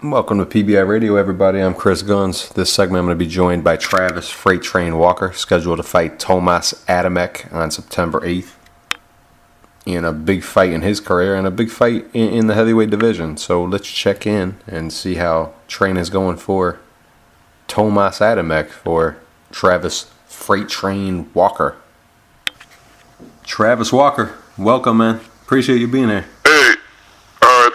Welcome to PBI Radio, everybody. I'm Chris Guns. This segment I'm going to be joined by Travis Freight Train Walker, scheduled to fight Tomasz Adamek on September 8th. In a big fight in his career and a big fight in the heavyweight division. So let's check in and see how Train is going for Tomasz Adamek for Travis Freight Train Walker. Travis Walker, welcome, man. Appreciate you being here. Hey,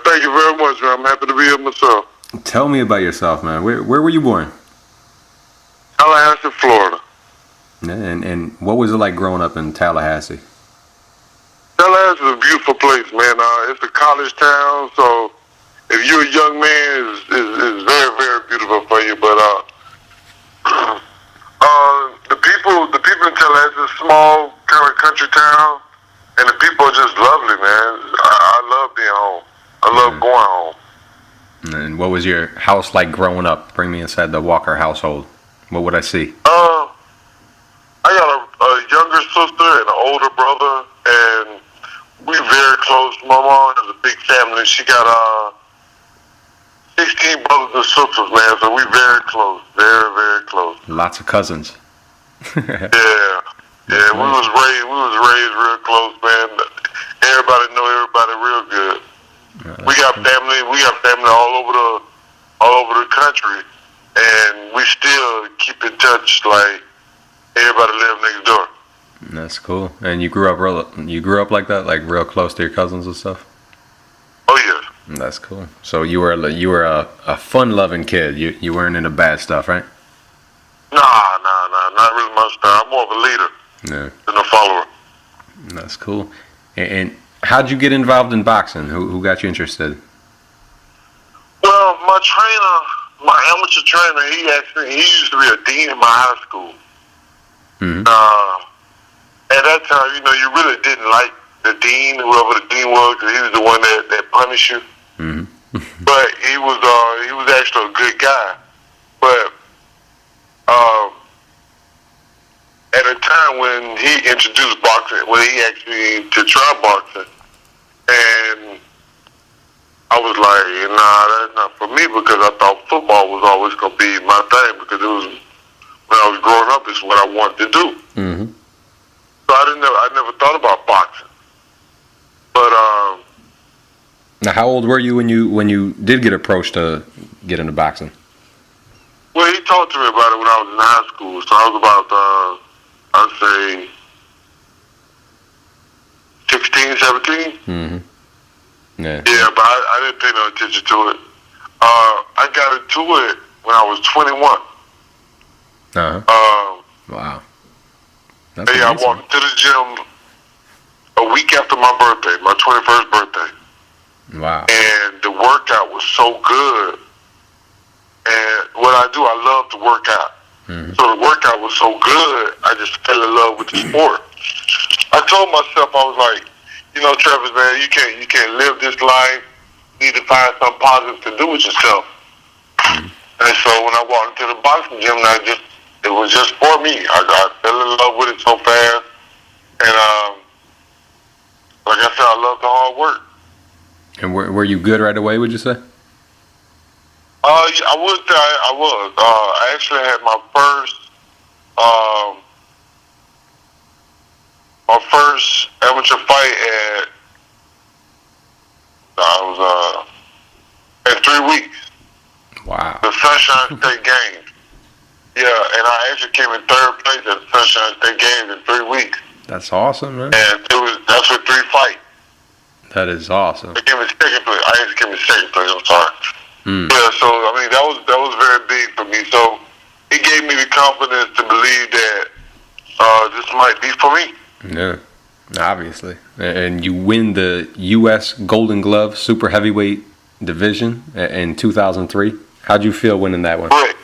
thank you very much, man. I'm happy to be here myself. Tell me about yourself, man. Where were you born? Tallahassee, Florida. And what was it like growing up in Tallahassee? Tallahassee is a beautiful place, man. It's a college town, so if you're a young man, it's very, very beautiful for you. But the people in Tallahassee is a small kind of country town, and the people are just lovely, man. I love being home. I love going home. And what was your house like growing up? Bring me inside the Walker household. What would I see? I got a younger sister and an older brother, and we're very close. My mom has a big family. She got 16 brothers and sisters, man, so we're very close. Very, very close. Lots of cousins. Yeah. We was raised real close, man. Everybody know everybody real good. We got family all over the country, and we still keep in touch like everybody live next door. That's cool. And you grew up like that, like real close to your cousins and stuff? Oh yeah. That's cool. So you were a fun-loving kid. You weren't into bad stuff, right? Nah, not really my style. I'm more of a leader than a follower. That's cool. And how'd you get involved in boxing? Who got you interested? Well, my amateur trainer, he used to be a dean in my high school. Mm-hmm. At that time, you really didn't like the dean, whoever the dean was, because he was the one that punished you. Mm-hmm. But he was actually a good guy. But at a time when he introduced boxing, when he asked me to try boxing, and I was like, nah, that's not for me, because I thought football was always going to be my thing, because it was, when I was growing up, it's what I wanted to do. Mm-hmm. So I never thought about boxing. But now, how old were you when you did get approached to get into boxing? well, he talked to me about it when I was in high school. So I was about, I'd say, 16, 17. Mm-hmm. Yeah. Yeah, but I didn't pay no attention to it. I got into it when I was 21. Uh-huh. Wow. That's I amazing. walked to the gym a week after my birthday, my 21st birthday. Wow. And the workout was so good. And what I do, I love to work out. Mm-hmm. So the workout was so good, I just fell in love with the sport. I told myself, I was like, Travis, man, you can't live this life. You need to find something positive to do with yourself. Mm-hmm. And so when I walked into the boxing gym, it was just for me. I fell in love with it so fast. And like I said, I love the hard work. And were you good right away, would you say? I would say I was. I actually had my first amateur fight at 3 weeks. Wow. The Sunshine State Games. Yeah, and I actually came in third place at the Sunshine State Games in 3 weeks. That's awesome, man. And that's with 3 fights. That is awesome. I came in second place. I actually came in second place. I'm sorry. Mm. Yeah, so that was very big for me. So it gave me the confidence to believe that this might be for me. Yeah, obviously. And you win the U.S. Golden Glove Super Heavyweight Division in 2003. How'd you feel winning that one? Right.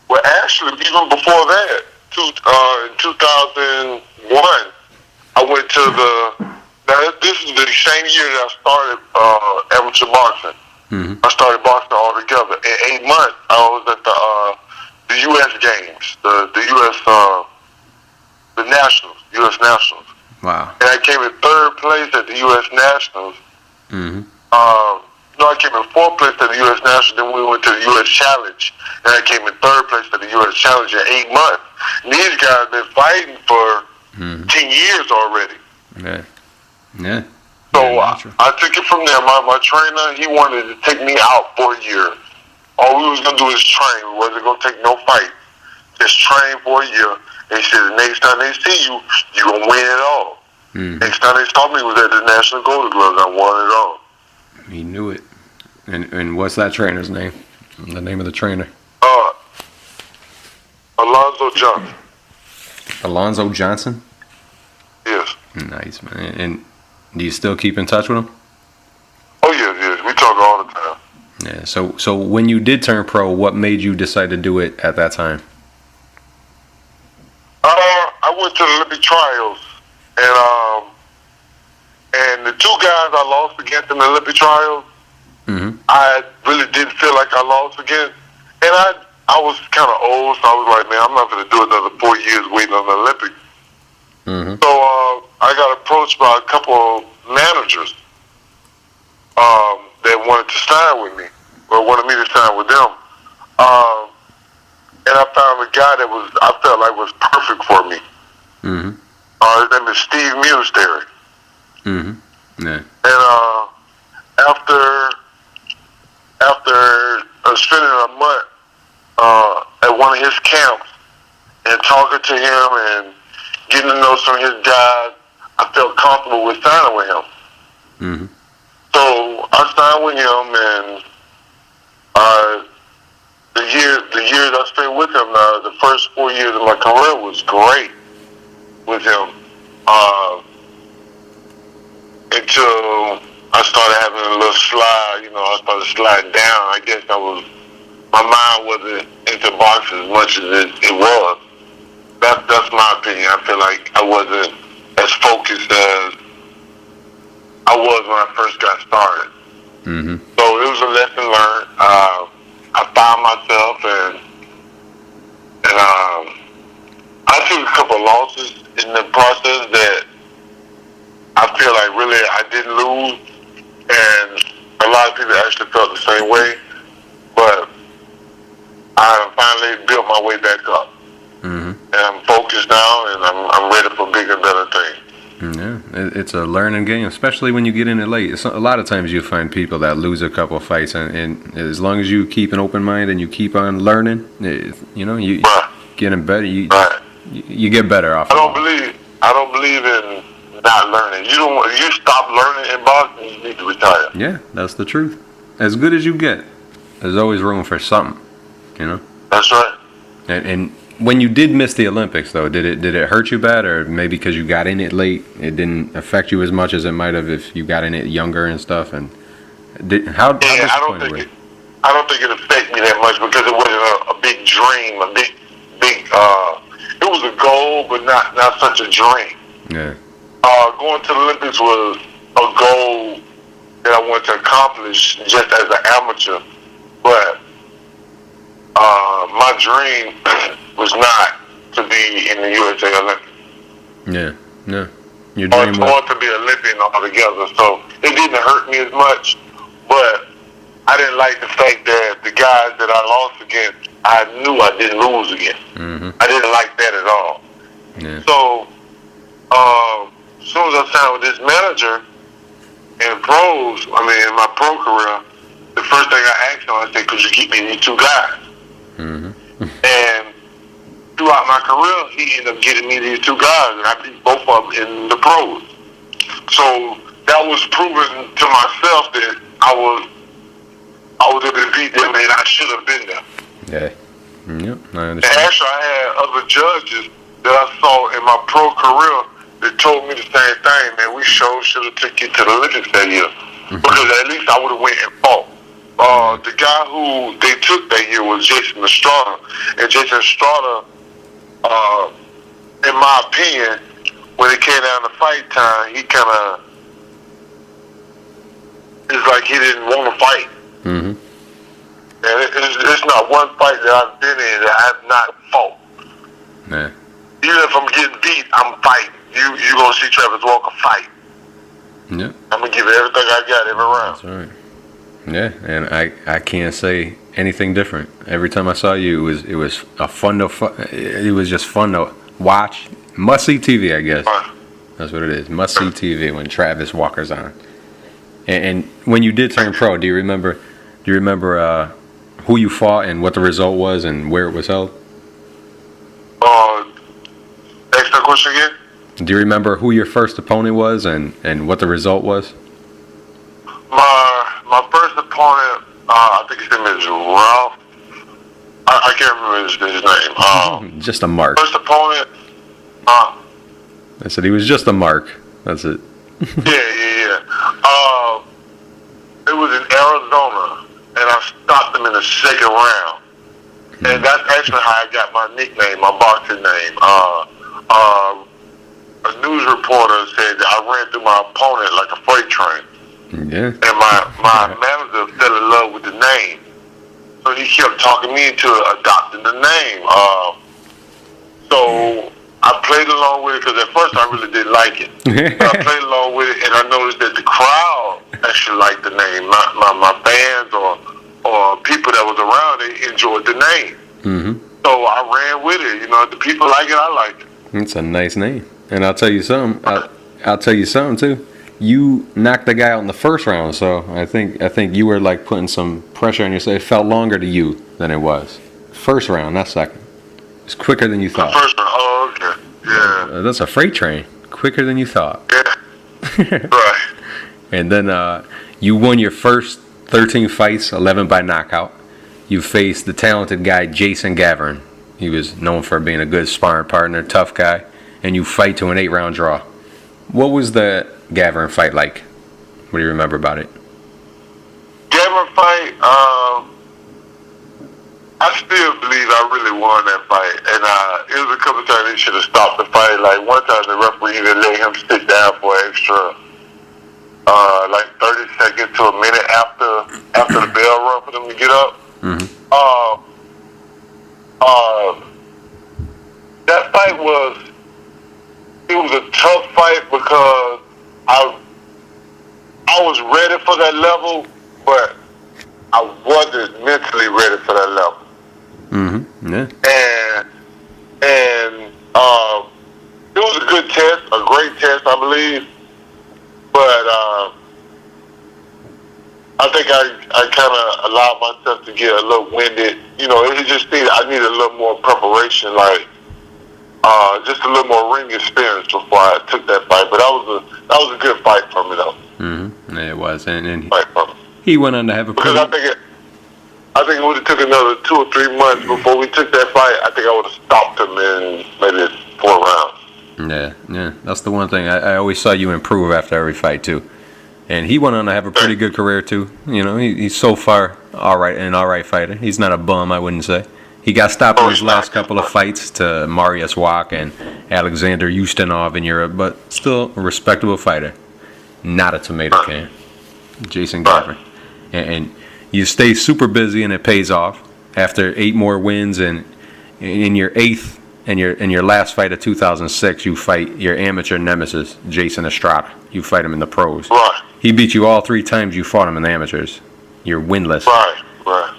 Well, actually, even before that, in 2001, I went to this is the same year that I started amateur boxing. Mm-hmm. I started boxing altogether. In 8 months, I was at the U.S. Games, the U.S. The Nationals, U.S. Nationals. Wow. And I came in third place at the U.S. Nationals. Mm-hmm. No, I came in 4th place at the U.S. National. Then we went to the U.S. Challenge, and I came in 3rd place at the U.S. Challenge in 8 months. And these guys been fighting for 10 years already. Yeah. Yeah. So I took it from there. My trainer, he wanted to take me out for a year. All we was gonna do is train. We wasn't gonna take no fight. Just train for a year. And he said the next time they see you, you gonna win it all. Next time they saw me was at the National Golden Gloves. I won it all. He knew it. And what's that trainer's name? The name of the trainer? Alonzo Johnson. Alonzo Johnson? Yes. Nice, man. And do you still keep in touch with him? Oh, yes. We talk all the time. Yeah. So when you did turn pro, what made you decide to do it at that time? I went to the Olympic trials, and the 2 guys I lost against in the Olympic trials, I really didn't feel like I lost against. And I was kind of old, so I was like, man, I'm not going to do another 4 years waiting on the Olympics. So I got approached by a couple of managers that wanted to sign with me, or wanted me to sign with them. And I found a guy that I felt like was perfect for me. His name is Steve Munstery. Yeah. And after spending a month at one of his camps and talking to him and getting to know some of his guys, I felt comfortable with signing with him. So I signed with him, and the years I spent with him, the first 4 years of my career was great with him. Until I started having a little slide, I started sliding down. I guess my mind wasn't into boxing as much as it was. That's my opinion. I feel like I wasn't as focused as I was when I first got started. So it was a lesson learned. I found myself, and I took a couple of losses in the process that I feel like really I didn't lose, and a lot of people actually felt the same way. But I finally built my way back up, and I'm focused now, and I'm ready for bigger and better things. Yeah, it's a learning game, especially when you get in it late. A lot of times you find people that lose a couple of fights, and as long as you keep an open mind and you keep on learning, you getting better. You get better off. I don't believe in not learning. You stop learning in boxing, you need to retire. Yeah, that's the truth. As good as you get, there's always room for something. That's right. And when you did miss the Olympics, though, did it hurt you bad, or maybe because you got in it late, it didn't affect you as much as it might have if you got in it younger and stuff? And how disappointed were you? I don't think it affected me that much because it wasn't a big dream, a big. It was a goal, but not such a dream. Yeah. Going to the Olympics was a goal that I wanted to accomplish just as an amateur, but my dream was not to be in the USA Olympics. Yeah, no. Your dream was to be Olympian altogether, so it didn't hurt me as much, but I didn't like the fact that the guys that I lost against, I knew I didn't lose against. I didn't like that at all. Yeah. So, as soon as I signed with this manager in in my pro career, the first thing I asked him, I said, could you keep me these 2 guys? And throughout my career, he ended up getting me these 2 guys, and I beat both of them in the pros. So that was proven to myself that I was able to beat them, and I should have been there. Yeah. Yep, I understand. And actually, I had other judges that I saw in my pro career that told me the same thing, man. We sure should have took you to the Olympics that year, because at least I would have went and fought. The guy who they took that year was Jason Estrada, and Jason Estrada, in my opinion, when it came down to fight time, he kind of, it's like he didn't want to fight. And it's not one fight that I've been in that I have not fought. Yeah. Even if I'm getting beat, I'm fighting. You gonna see Travis Walker fight. Yep. I'm gonna give it everything I got every round. That's right. Yeah, and I can't say anything different. Every time I saw you, it was it was just fun to watch. Must see TV, I guess. That's what it is. Must see TV when Travis Walker's on. And when you did turn pro, do you remember who you fought and what the result was and where it was held? Ask that question again. Do you remember who your first opponent was and what the result was? My first opponent, I think his name is Ralph. I can't remember his name. Just a mark. First opponent. I said he was just a mark. That's it. Yeah. It was in Arizona, and I stopped him in the second round. And that's actually how I got my nickname, my boxing name. A news reporter said that I ran through my opponent like a freight train. Yeah. And my manager fell in love with the name. So he kept talking me into adopting the name. So I played along with it because at first I really didn't like it. But I played along with it, and I noticed that the crowd actually liked the name. My fans or people that was around, they enjoyed the name. Mm-hmm. So I ran with it. You know, if the people like it, I like it. It's a nice name. And I'll tell you something. I'll tell you something too. You knocked the guy out in the first round, so I think you were like putting some pressure on yourself. It felt longer to you than it was. First round, not second. It's quicker than you thought. First round. Oh, okay. Yeah. That's a freight train. Quicker than you thought. Yeah. Right. And then you won your first 13 fights, 11 by knockout. You faced the talented guy Jason Gavin. He was known for being a good sparring partner, tough guy, and you fight to an 8-round draw. What was the Gavin fight like? What do you remember about it? Gavin fight, I still believe I really won that fight. And it was a couple of times he should have stopped the fight. Like one time the referee even let him sit down for extra, like 30 seconds to a minute after the bell rung for them to get up. Mm-hmm. That fight was a tough fight because I was ready for that level, but I wasn't mentally ready for that level. Mm-hmm. Yeah. And it was a good test, a great test, I believe. But I think I kind of allowed myself to get a little winded. You know, it just I needed a little more preparation, like just a little more ring experience before I took that fight. But that was a good fight for me, though. Mm-hmm. Yeah, it was, and he went on to have a pretty. Because I think it would have took another 2 or 3 months before we took that fight. I think I would have stopped him in maybe 4 rounds. Yeah. That's the one thing. I always saw you improve after every fight too. And he went on to have a pretty good career too. You know, he's so far all right fighter. He's not a bum, I wouldn't say. He got stopped in his last couple of fights to Mariusz Wach and Alexander Ustinov in Europe, but still a respectable fighter. Not a tomato can. Jason Gavin. And you stay super busy and it pays off. After 8 more wins and in your 8th and your last fight of 2006, you fight your amateur nemesis, Jason Estrada. You fight him in the pros. Right. He beat you all 3 times you fought him in the amateurs. You're winless. Right.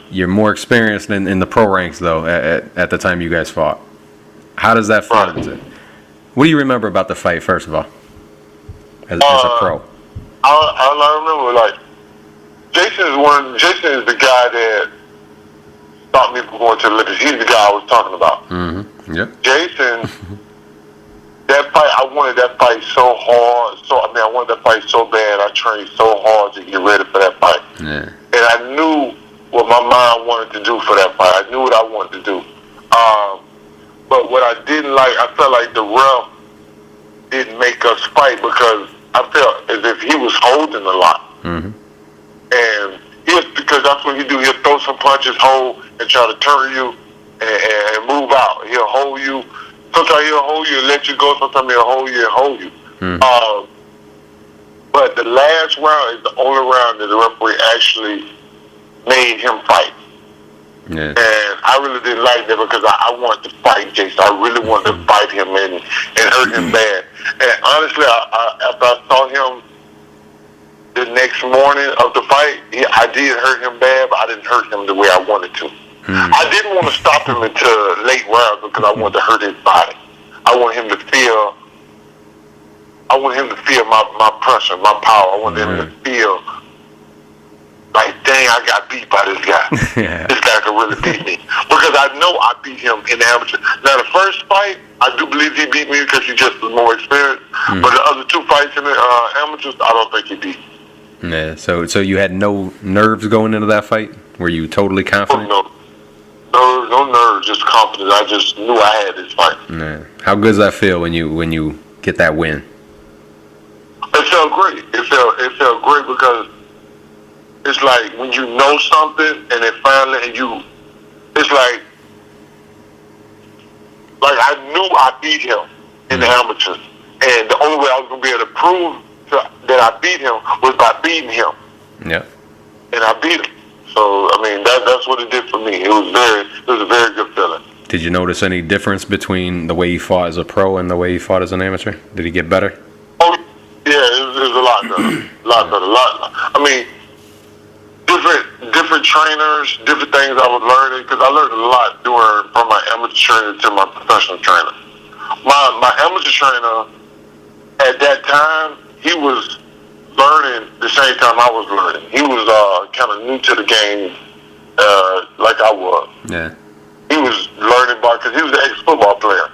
You're more experienced in the pro ranks, though, at the time you guys fought. How does that feel? Right. What do you remember about the fight, first of all, as a pro? I remember, like, Jason is the guy that stopped me from going to the Olympics. He's the guy I was talking about. Mm-hmm. Yep. Jason, that fight, I wanted that fight so hard. I wanted that fight so bad. I trained so hard to get ready for that fight. Yeah. And I knew what my mind wanted to do for that fight. I knew what I wanted to do. But what I didn't like, I felt like the ref didn't make us fight because I felt as if he was holding a lot. Mm-hmm. And because that's what he do. He'll throw some punches, hold, and try to turn you and move out. He'll hold you. Sometimes he'll hold you and let you go. Sometimes he'll hold you and hold you. Mm-hmm. But the last round is the only round that the referee actually made him fight. Yeah. And I really didn't like that because I wanted to fight Jason. I really wanted to fight him and hurt him bad. And honestly, after I saw him the next morning of the fight, I did hurt him bad, but I didn't hurt him the way I wanted to. I didn't want to stop him until late rounds because I wanted to hurt his body. I want him to feel my pressure, my power. I want him to feel like, dang, I got beat by this guy. Yeah. This guy can really beat me. Because I know I beat him in the amateur. Now, the first fight, I do believe he beat me because he just was more experienced. But the other two fights in the amateurs, I don't think he beat me. Yeah, so you had no nerves going into that fight? Were you totally confident? No nerves, just confidence. I just knew I had this fight. Yeah. How good does that feel when you get that win? It felt great. It felt great because it's like when you know something and then finally it's like I knew I beat him in the amateurs, and the only way I was gonna be able to prove that I beat him was by beating him. Yeah. And I beat him. So I mean that's what it did for me. It was a very good feeling. Did you notice any difference between the way he fought as a pro and the way he fought as an amateur? Did he get better? Oh yeah, it was a lot better. A lot better. I mean, different trainers, different things I was learning, because I learned a lot from my amateur trainer to my professional trainer. My amateur trainer at that time, he was learning the same time I was learning. He was kind of new to the game, like I was. Yeah. He was learning because he was an ex-football player.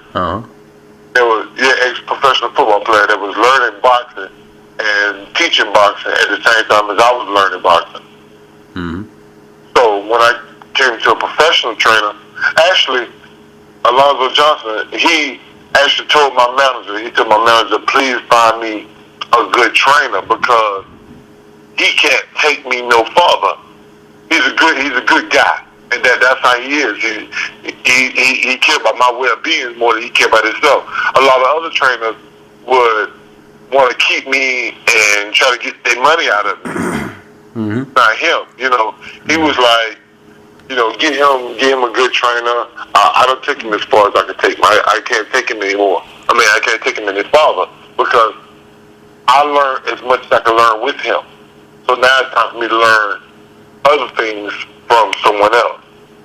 There was ex-professional football player that was learning boxing and teaching boxing at the same time as I was learning boxing. So when I came to a professional trainer, actually, Alonzo Johnson, he actually told my manager, please find me a good trainer because he can't take me no farther. He's a good guy, and that's how he is. He cared about my well-being more than he cared about himself. A lot of other trainers would want to keep me and try to get their money out of me. Not him, He was like, get him a good trainer. I don't take him as far as I can take him. I can't take him anymore. I can't take him any farther because I learned as much as I can learn with him. So now it's time for me to learn other things from someone else.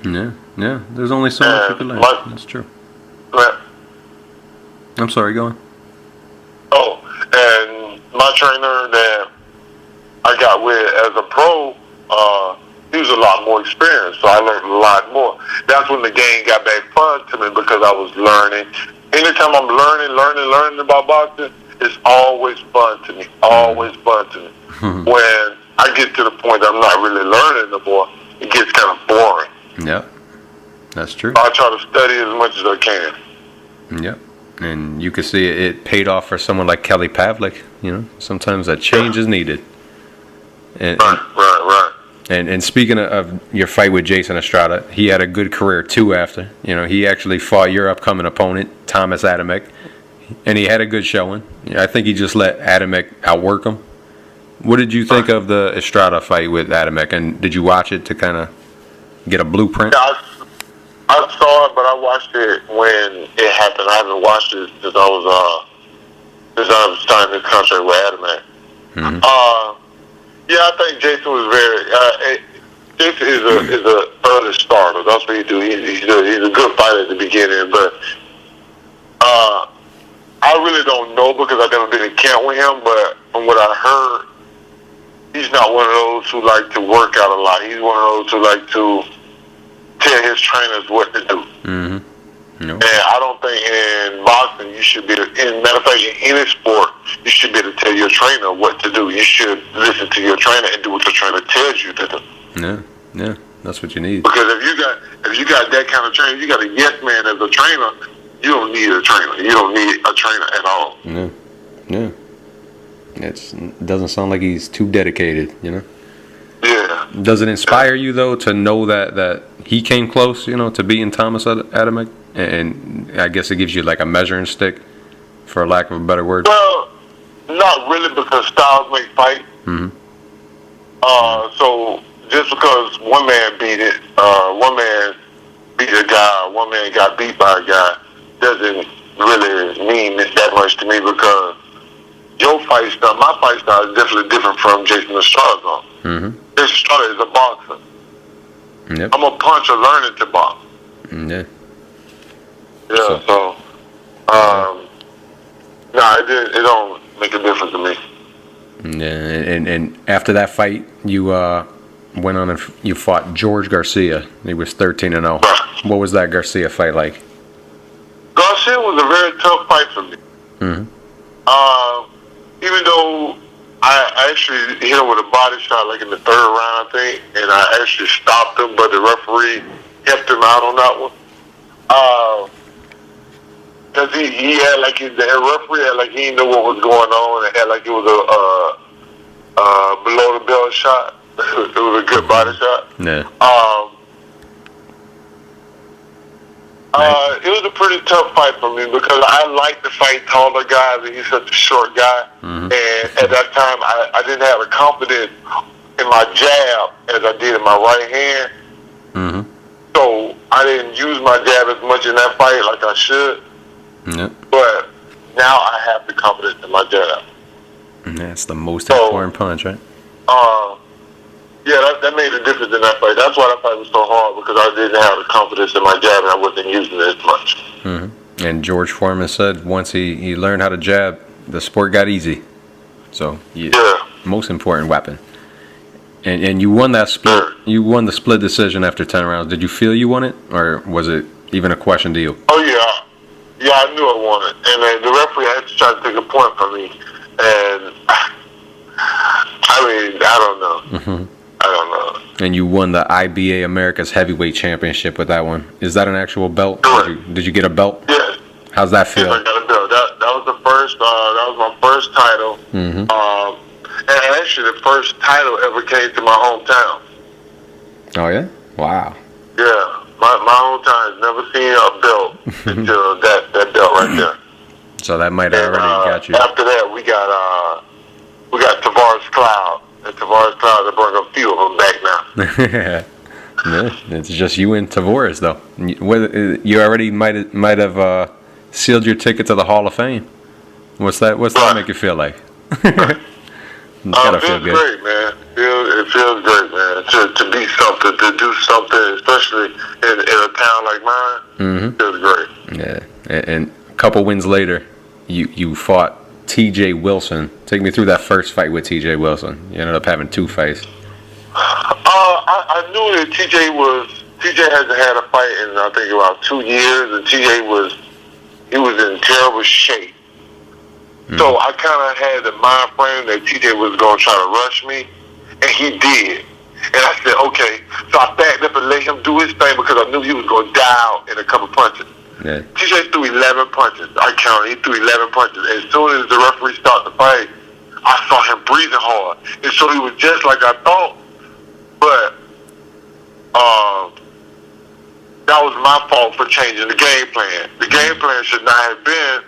Yeah. There's only so much you can learn. That's true. Right. I'm sorry, go on. Oh, and my trainer that I got with as a pro, he was a lot more experienced, so I learned a lot more. That's when the game got back fun to me because I was learning. Anytime I'm learning about boxing, it's always fun to me. Always fun to me. When I get to the point that I'm not really learning no more, it gets kind of boring. Yeah, that's true. So I try to study as much as I can. Yeah, and you can see it paid off for someone like Kelly Pavlik. Sometimes that change is needed. Right. And speaking of your fight with Jason Estrada, he had a good career too after. He actually fought your upcoming opponent, Tomasz Adamek, and he had a good showing. I think he just let Adamek outwork him. What did you think of the Estrada fight with Adamek, and did you watch it to kind of get a blueprint? Yeah, I saw it, but I watched it when it happened. I haven't watched it since I was signing this contract with Adamek. Yeah, I think Jason was Jason is a early starter. That's what he do. He's a good fighter at the beginning, but I really don't know because I've never been in camp with him. But from what I heard, he's not one of those who like to work out a lot. He's one of those who like to tell his trainers what to do. And I don't think in boxing you should be, matter of fact, in any sport, you should be able to tell your trainer what to do. You should listen to your trainer and do what your trainer tells you to do. Yeah, that's what you need. Because if you got that kind of trainer, you got a yes man as a trainer, you don't need a trainer. You don't need a trainer at all. Yeah. It doesn't sound like he's too dedicated, Yeah. Does it inspire you, though, to know that he came close, to beating Tomasz Adamek? And I guess it gives you like a measuring stick, for lack of a better word. Well, not really, because styles make fight. So just because one man beat a guy, one man got beat by a guy, doesn't really mean that much to me because your fight style, my fight style is definitely different from Jason Estrada's on. Mm-hmm. Jason Estrada is a boxer. Yep. I'm a puncher learning to box. Yeah. Yeah, so it don't make a difference to me. Yeah, and after that fight, you went on and you fought George Garcia. He was 13-0. Right. What was that Garcia fight like? Garcia was a very tough fight for me. Mm-hmm. Even though I actually hit him with a body shot like in the third round, I think, and I actually stopped him, but the referee helped him out on that one. Because he had like the referee had like he didn't know what was going on, and had like it was a below the belt shot. It was a good body shot. Yeah. It was a pretty tough fight for me because I like to fight taller guys, and he's such a short guy. Mm-hmm. And at that time, I didn't have the confidence in my jab as I did in my right hand. Mm-hmm. So I didn't use my jab as much in that fight like I should. Yep. But now I have the confidence in my jab. And that's the most important punch, right? Yeah, that made a difference in that fight. That's why that fight was so hard, because I didn't have the confidence in my jab and I wasn't using it as much. Mm-hmm. And George Foreman said once he learned how to jab, the sport got easy. So most important weapon. And you won that split. Sure. You won the split decision after 10 rounds. Did you feel you won it, or was it even a question to you? Oh yeah, I knew I won it, and the referee had to try to take a point from me, and I mean I don't know. Mm-hmm. I don't know. And you won the IBA America's Heavyweight Championship with that one. Is that an actual belt? Correct. Did you get a belt? Yes. How's that feel? Yes, I got a belt. That was the first. That was my first title. Mm-hmm. And actually, the first title ever came to my hometown. Oh yeah! Wow. Yeah, my hometown has never seen a belt until that belt right there. So that might have already got you. After that, we got Tavares Cloud. And Tavares Cloud, they brought a few of them back now. Yeah, it's just you and Tavares, though. You already might have sealed your ticket to the Hall of Fame. What's that make you feel like? It feels great, man. It feels great, man. To be something, to do something, especially in a town like mine, mm-hmm. feels great. Yeah, and a couple wins later, you fought T.J. Wilson. Take me through that first fight with T.J. Wilson. You ended up having two fights. I knew that T.J. hasn't had a fight in I think about 2 years, and T.J. was in terrible shape. Mm-hmm. So I kind of had the mind frame that T.J. was going to try to rush me, and he did. And I said, okay. So I backed up and let him do his thing because I knew he was going to die out in a couple punches. Yeah. TJ threw 11 punches. I counted. He threw 11 punches. As soon as the referee started the fight, I saw him breathing hard. And so he was just like I thought. But that was my fault for changing the game plan. The game plan should not have been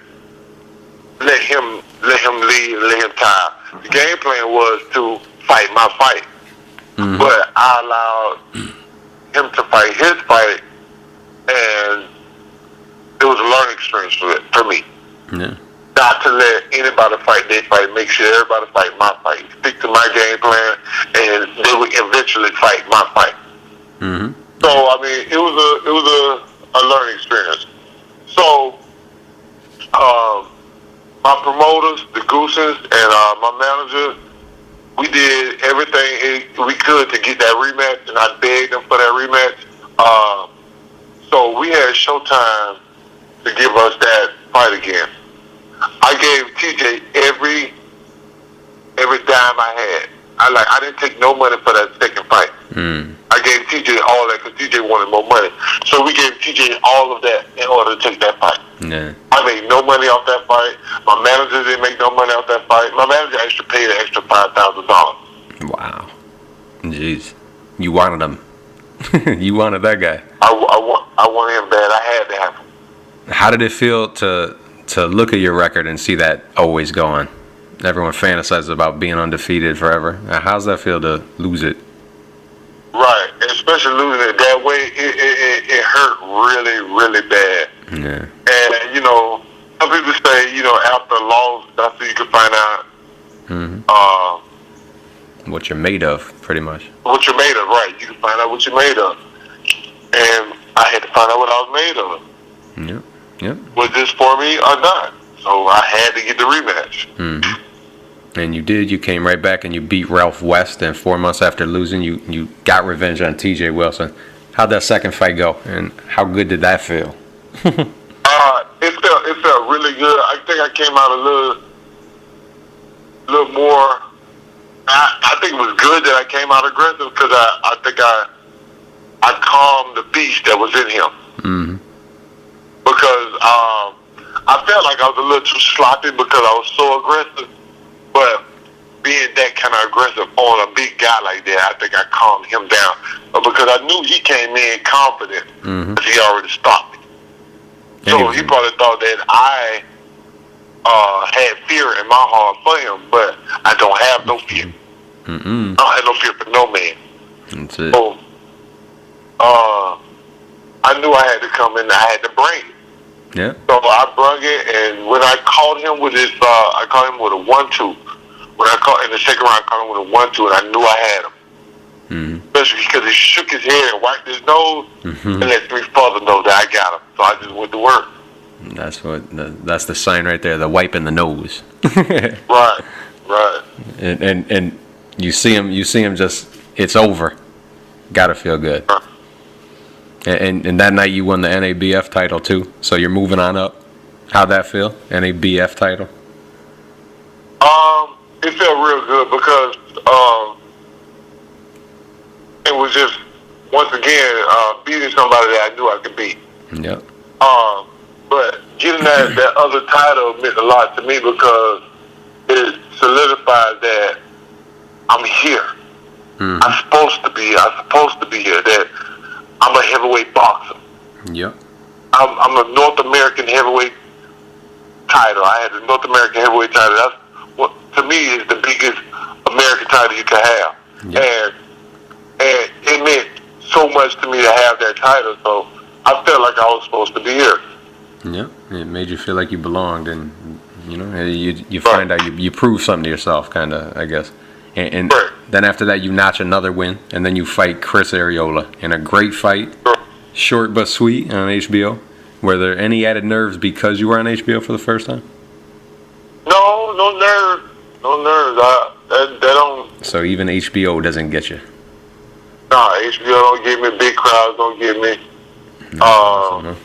let him lead and let him tie. The game plan was to fight my fight. Mm-hmm. But I allowed him to fight his fight, and it was a learning experience for me. Yeah. Not to let anybody fight their fight. Make sure everybody fight my fight. Stick to my game plan, and they would eventually fight my fight. Mm-hmm. So I mean, it was a learning experience. So my promoters, the Goosens, and my manager, we did everything we could to get that rematch, and I begged them for that rematch. So we had Showtime to give us that fight again. I gave TJ every dime I had. I didn't take no money for that second fight. Mm. I gave TJ all that because TJ wanted more money. So we gave TJ all of that in order to take that fight. Yeah. I made no money off that fight. My manager didn't make no money off that fight. My manager actually paid an extra $5,000. Wow. Jeez. You wanted him. You wanted that guy. I wanted him bad. I had to have him. How did it feel to look at your record and see that always going? Everyone fantasizes about being undefeated forever. How's that feel to lose it? Right, especially losing it that way, it hurt really, really bad. Yeah. And some people say, then, you know, after a loss, that's where you can find out what you're made of, pretty much. what you're made of, right? You can find out what you're made of. And I had to find out what I was made of. Yep. Yep. Was this for me or not? So I had to get the rematch. And you did. You came right back and you beat Ralph West. And 4 months after losing, you got revenge on T.J. Wilson. How'd that second fight go? And how good did that feel? It felt really good. I think I came out a little more. I think it was good that I came out aggressive because I think I calmed the beast that was in him. Because I felt like I was a little too sloppy because I was so aggressive. But being that kind of aggressive on a big guy like that, I think I calmed him down. Because I knew he came in confident because he already stopped me. So he probably thought that I had fear in my heart for him, but I don't have no fear. I don't have no fear for no man. That's it. So I knew I had to come in. I had to bring it. Yeah. So I brung it, and when I caught him with his, I caught him with a 1-2. When I caught in the second round, I caught him with a 1-2, and I knew I had him. Especially because he shook his head and wiped his nose, and let me further know that I got him. So I just went to work. That's the sign right there. The wiping the nose. Right. And you see him just. It's over. Gotta feel good. Right. And that night you won the NABF title too. So you're moving on up. How'd that feel? NABF title. It felt real good because it was just once again beating somebody that I knew I could beat. Yep. But getting that other title meant a lot to me because it solidified that I'm here. I'm supposed to be here. That I'm a heavyweight boxer. Yep. I'm a North American heavyweight title. I had the North American heavyweight title. That's what to me is the biggest American title you can have. Yep. And it meant so much to me to have that title. So I felt like I was supposed to be here. Yeah, it made you feel like you belonged, and you know, you find out you prove something to yourself, kind of, I guess. And then after that, you notch another win, and then you fight Chris Arreola in a great fight, short but sweet on HBO. Were there any added nerves because you were on HBO for the first time? No nerves. That don't. So even HBO doesn't get you. Nah, HBO don't get me. Big crowds don't get me. No.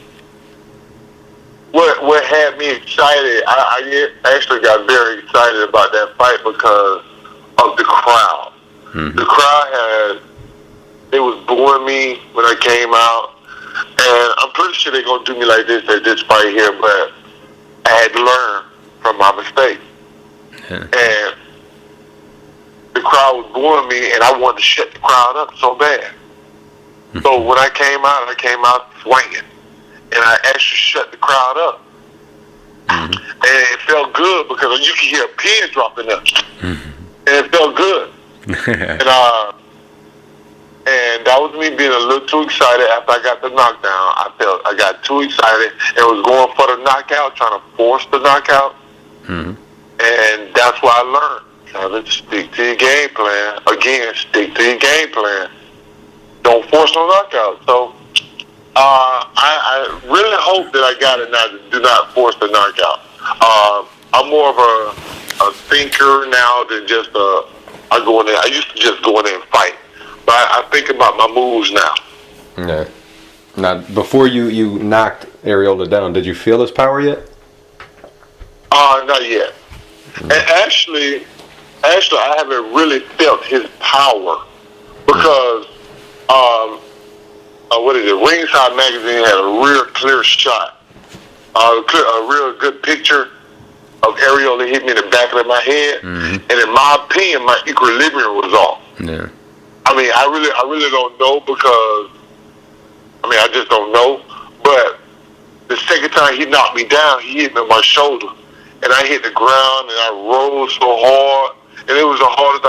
What had me excited? I actually got very excited about that fight because of the crowd. The crowd they was booing me when I came out, and I'm pretty sure they're gonna do me like this at this fight here. But I had to learn from my mistake, and the crowd was booing me, and I wanted to shut the crowd up so bad. So when I came out swinging, and I actually shut the crowd up. And it felt good because you could hear a pin dropping up. And it felt good. And that was me being a little too excited after I got the knockdown. I got too excited and was going for the knockout, trying to force the knockout. And that's what I learned. Trying to stick to your game plan. Again, stick to your game plan. Don't force no knockout. So I really hope that I got it now to do not force the knockout. I'm more of a thinker now than just I go in there. I used to just go in there and fight. But I think about my moves now. Yeah. Now, before you knocked Arreola down, did you feel his power yet? Not yet. And actually, I haven't really felt his power because what is it? Ringside Magazine had a real clear shot, a real good picture of Arreola hit me in the back of my head, and in my opinion, my equilibrium was off. Yeah. I mean, I really don't know because I just don't know. But the second time he knocked me down, he hit me on my shoulder, and I hit the ground, and I rolled so hard, and it was the hardest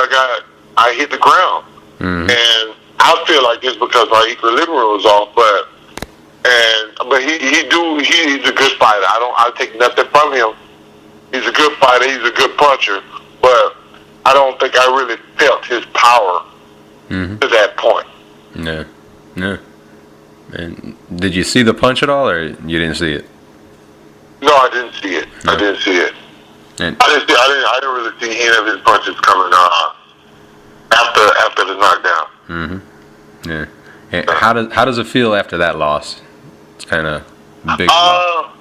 I hit the ground, and I feel like it's because my equilibrium was off, but he's a good fighter. I take nothing from him, He's a good fighter. He's a good puncher. But I don't think I really felt his power to that point. No, no. And did you see the punch at all, or you didn't see it? No, I didn't see it. No. I didn't see it. And I didn't really see any of his punches coming after the knockdown. Yeah. And how does it feel after that loss? It's kind of big loss.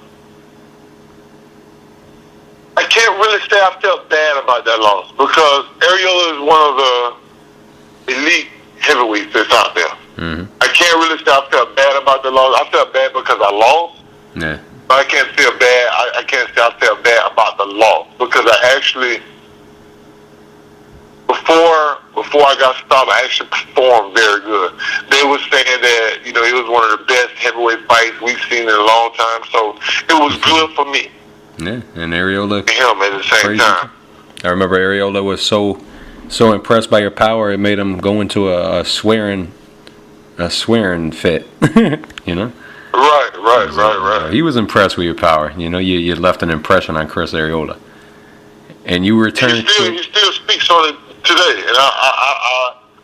I can't really say I felt bad about that loss because Ariola is one of the elite heavyweights that's out there. I can't really say I felt bad about the loss. I felt bad because I lost. Yeah. But I can't feel bad. I can't say I felt bad about the loss because I actually, before I got stopped, I actually performed very good. They were saying that, you know, it was one of the best heavyweight fights we've seen in a long time, so it was good for me. Yeah, and Ariola And him at the same time. I remember Ariola was so impressed by your power, it made him go into a swearing fit. You know. Right. He was impressed with your power. You know, you left an impression on Chris Ariola, and you returned. He still speaks on it today, and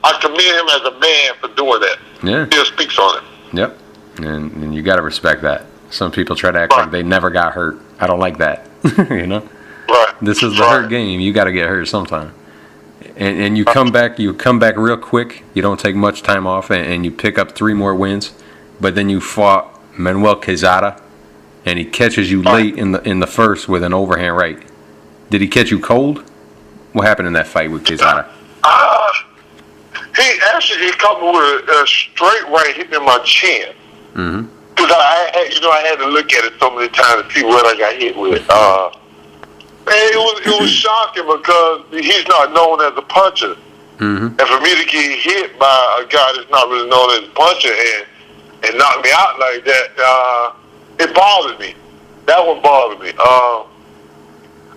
I commend him as a man for doing that. Yeah. He still speaks on it. Yep, and you got to respect that. Some people try to act like they never got hurt. I don't like that. You know. Right. This is the hurt game. You got to get hurt sometime. And you come back real quick. You don't take much time off, and you pick up 3 more wins. But then you fought Manuel Quezada, and he catches you late in the first with an overhand right. Did he catch you cold? What happened in that fight with Quezada? He caught me with a straight right hitting in my chin. Because I had to look at it so many times to see what I got hit with. It was shocking because he's not known as a puncher. And for me to get hit by a guy that's not really known as a puncher and knock me out like that, it bothered me. That one bothered me.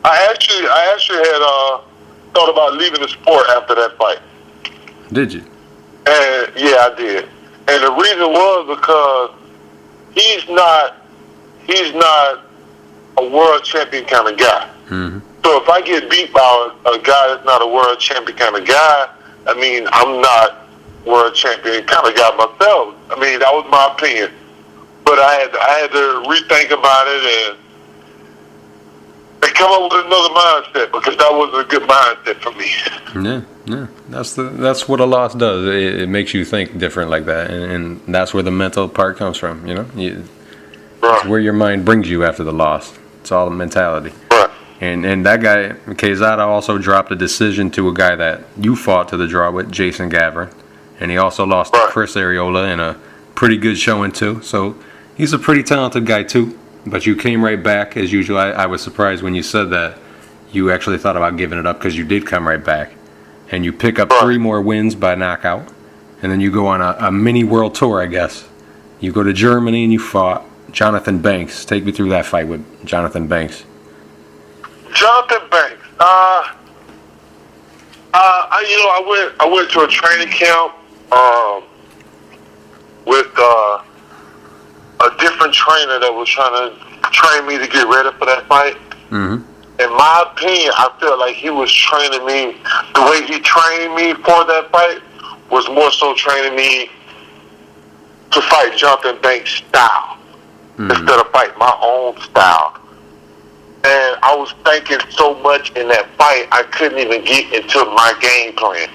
I actually had thought about leaving the sport after that fight. Did you? And yeah, I did. And the reason was because he's not a world champion kind of guy. So if I get beat by a guy that's not a world champion kind of guy, I mean, I'm not world champion kind of guy myself. I mean, that was my opinion. But I had to rethink about it and come up with another mindset because that wasn't a good mindset for me. Yeah. That's what a loss does. It makes you think different like that, and that's where the mental part comes from. You know, it's where your mind brings you after the loss. It's all mentality. Right. And that guy, Quezada, also dropped a decision to a guy that you fought to the draw with, Jason Gavin. And he also lost to Chris Ariola in a pretty good showing, too. So he's a pretty talented guy, too. But you came right back, as usual. I was surprised when you said that you actually thought about giving it up because you did come right back. And you pick up 3 more wins by knockout. And then you go on a mini world tour, I guess. You go to Germany and you fought Jonathan Banks. Take me through that fight with Jonathan Banks. Jonathan Banks. I went to a training camp with a different trainer that was trying to train me to get ready for that fight. In my opinion, I felt like he was training me. The way he trained me for that fight was more so training me to fight Jonathan Banks' style instead of fight my own style. And I was thinking so much in that fight, I couldn't even get into my game plan.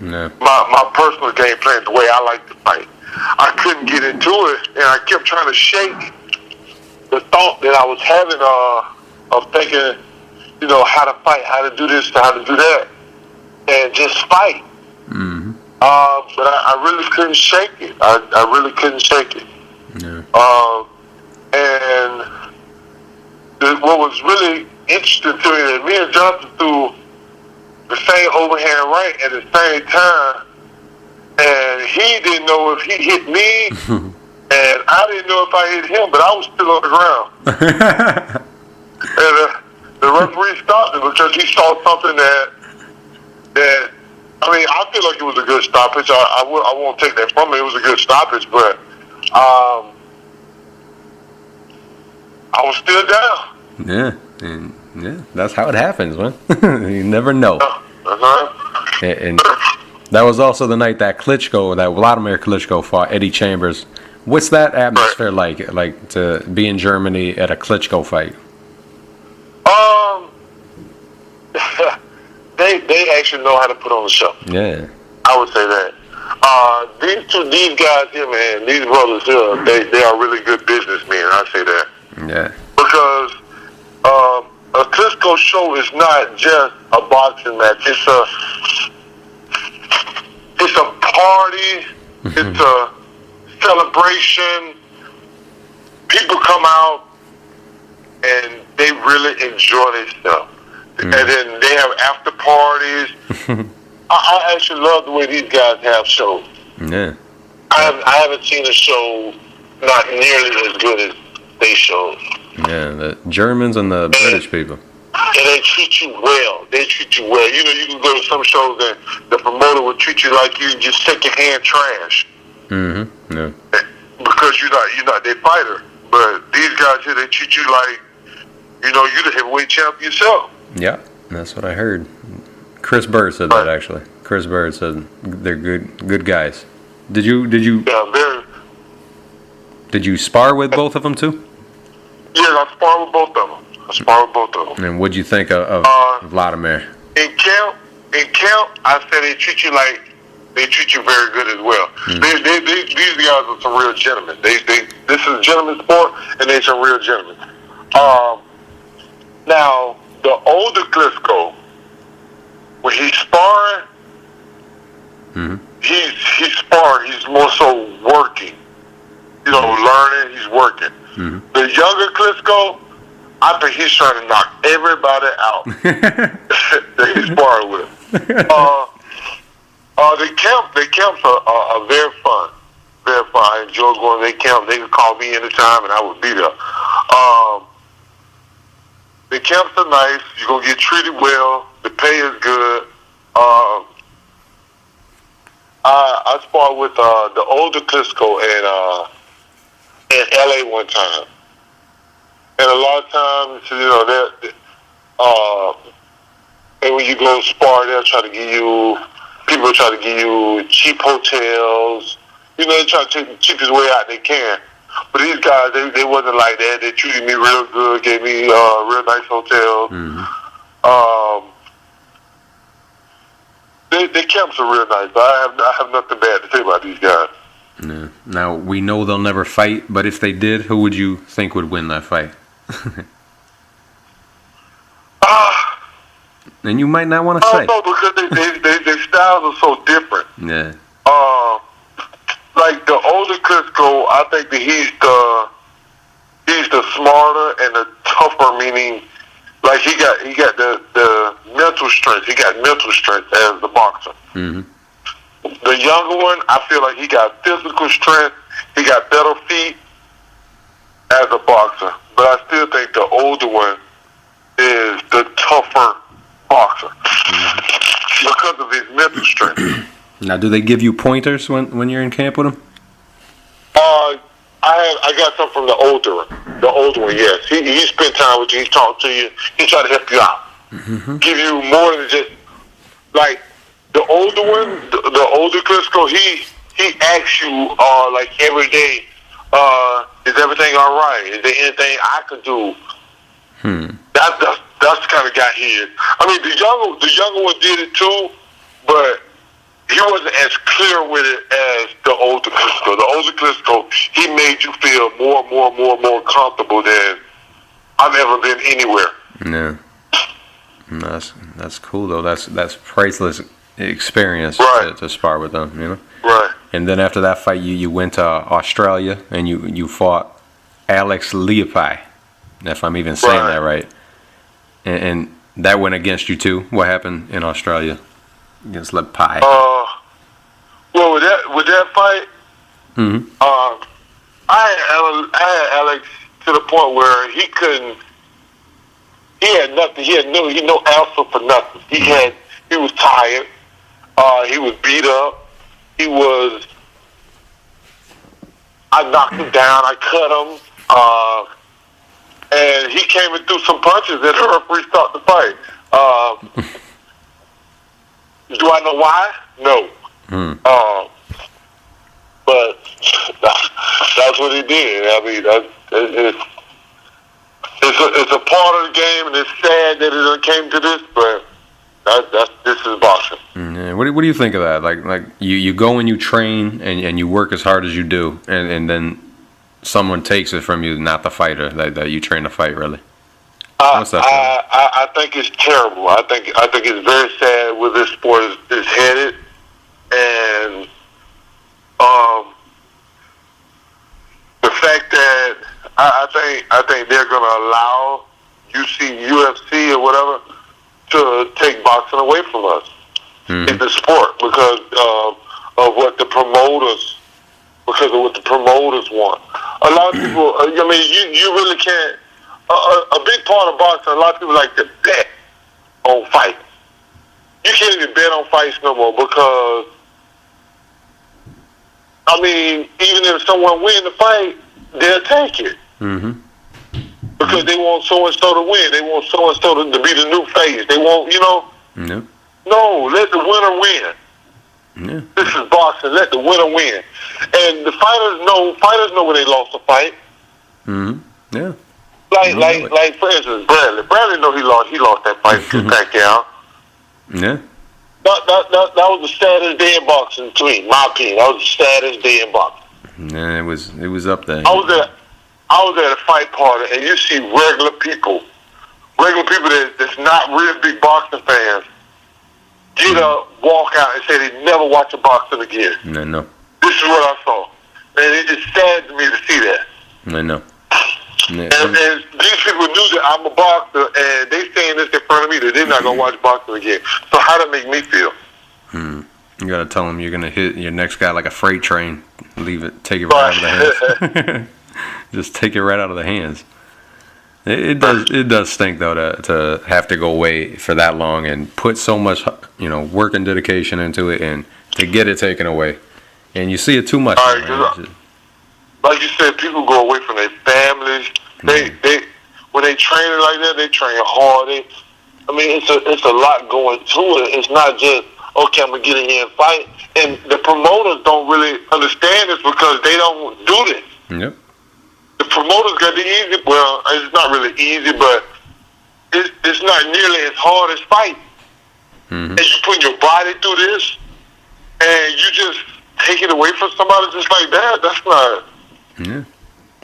No. My personal game plan, the way I like to fight. I couldn't get into it, and I kept trying to shake the thought that I was having of thinking, you know, how to fight, how to do this, how to do that, and just fight. But I really couldn't shake it. I really couldn't shake it. No. And what was really interesting to me that me and Jonathan threw the same overhand right at the same time, and he didn't know if he hit me, and I didn't know if I hit him, but I was still on the ground. And the referee stopped it because he saw something that I mean, I feel like it was a good stoppage. I won't take that from him. It was a good stoppage, but I was still down. Yeah, and that's how it happens, man. You never know. And that was also the night that Vladimir Klitschko fought Eddie Chambers. What's that atmosphere like to be in Germany at a Klitschko fight? They actually know how to put on a show. Yeah, I would say that. These guys here, man, these brothers here, they are really good businessmen. I say that. Yeah. Because a Klitschko show is not just a boxing match. It's a party. It's a celebration. People come out and they really enjoy themselves. And then they have after parties. I actually love the way these guys have shows. Yeah. I haven't seen a show not nearly as good as they show. Yeah, the Germans and the British people. And they treat you well. They treat you well. You know, you can go to some shows and the promoter will treat you like you just second hand trash. Mm-hmm. Yeah. Because you're not their fighter. But these guys here, they treat you like, you're the heavyweight champ yourself. Yeah, that's what I heard. Chris Bird said that actually. Chris Bird said they're good guys. Did you? Yeah, very. Did you spar with both of them too? Yeah, I sparred with both of them. And what'd you think of Vladimir? In camp, I said they treat you very good as well. These guys are some real gentlemen. This is a gentleman's sport, and they're some real gentlemen. Now the older Klitschko, when he's sparring, he's sparring. He's more so working. Learning. He's working. The younger Klitschko, I think he's trying to knock everybody out that he's sparring with. The camps are very fun. Very fun. I enjoy going to their camp. They could call me anytime, and I would be there. The camps are nice. You're going to get treated well. The pay is good. I sparred with the older Klitschko in L.A. one time. And a lot of times, and when you go spar, people try to give you cheap hotels. They try to take the cheapest way out they can. But these guys, they wasn't like that. They treated me real good, gave me real nice hotels. Their camps are real nice, but I have nothing bad to say about these guys. Yeah. Now, we know they'll never fight, but if they did, who would you think would win that fight? And you might not want to say. No, because their styles are so different. Yeah. Like the older Klitschko, I think that he's the smarter and the tougher. Meaning, like he got the mental strength. He got mental strength as the boxer. The younger one, I feel like he got physical strength. He got better feet as a boxer. But I still think the older one is the tougher boxer because of his mental strength. Now, do they give you pointers when you're in camp with them? I got some from the older one. Yes, he spent time with you. He talked to you. He tried to help you out, give you more than just like the older one. The older Klitschko, he asks you like every day, is everything all right? Is there anything I could do? That's the kind of guy he is. I mean, the younger one did it too, but he wasn't as clear with it as the older Klitschko. The older Klitschko, he made you feel more comfortable than I've ever been anywhere. Yeah. That's cool though. That's priceless experience to spar with them, Right. And then after that fight, you went to Australia and you fought Alex Leapai, if I'm even saying that right. And that went against you too. What happened in Australia against Leapai? Well, with that fight, I had Alex to the point where he couldn't. He had nothing. He had no answer for nothing. He was tired. He was beat up. I knocked him down. I cut him. and he came and threw some punches, and the referee stopped the fight. Do I know why? No. But that's what he did. I mean, it's a part of the game, and it's sad that it came to this, but this is boxing. Yeah. What do you think of that? Like you go and you train and you work as hard as you do, and then someone takes it from you, not the fighter that you train to fight, really. What's that? I think it's terrible. I think it's very sad where this sport is headed, and the fact that I think they're going to allow UFC or whatever to take boxing away from us in the sport because of what the promoters want. A lot of people, I mean, you really can't. A big part of boxing, a lot of people like to bet on fights. You can't even bet on fights no more because, I mean, even if someone wins the fight, they'll take it. Because they want so-and-so to win. They want so-and-so to be the new face. They want, No, let the winner win. Yeah. This is boxing. Let the winner win. And the fighters know when they lost a fight. Yeah. Like for instance, Bradley. Bradley know he lost that fight to Pacquiao. Yeah. That was the saddest day in boxing to me, my opinion. That was the saddest day in boxing. Yeah, it was up there. I was at a fight party, and you see regular people that's not real big boxing fans get up, walk out, and say they never watch a boxing again. No. This is what I saw, and it's sad to me to see that. I know. And these people knew that I'm a boxer, and they saying this in front of me that they're not gonna watch boxing again. So how does that make me feel? You gotta tell them you're gonna hit your next guy like a freight train. Take it right out of the hands. Just take it right out of the hands. It does stink though to have to go away for that long and put so much work and dedication into it, and to get it taken away. And you see it too much. Like you said, people go away from their families. They when they train like that, they train hard. It's a lot going to it. It's not just okay, I'm gonna get in here and fight. And the promoters don't really understand this because they don't do this. Yep. The promoters got the easy. Well, it's not really easy, but it's not nearly as hard as fighting. And you put your body through this, and you just take it away from somebody just like that. That's not. Yeah.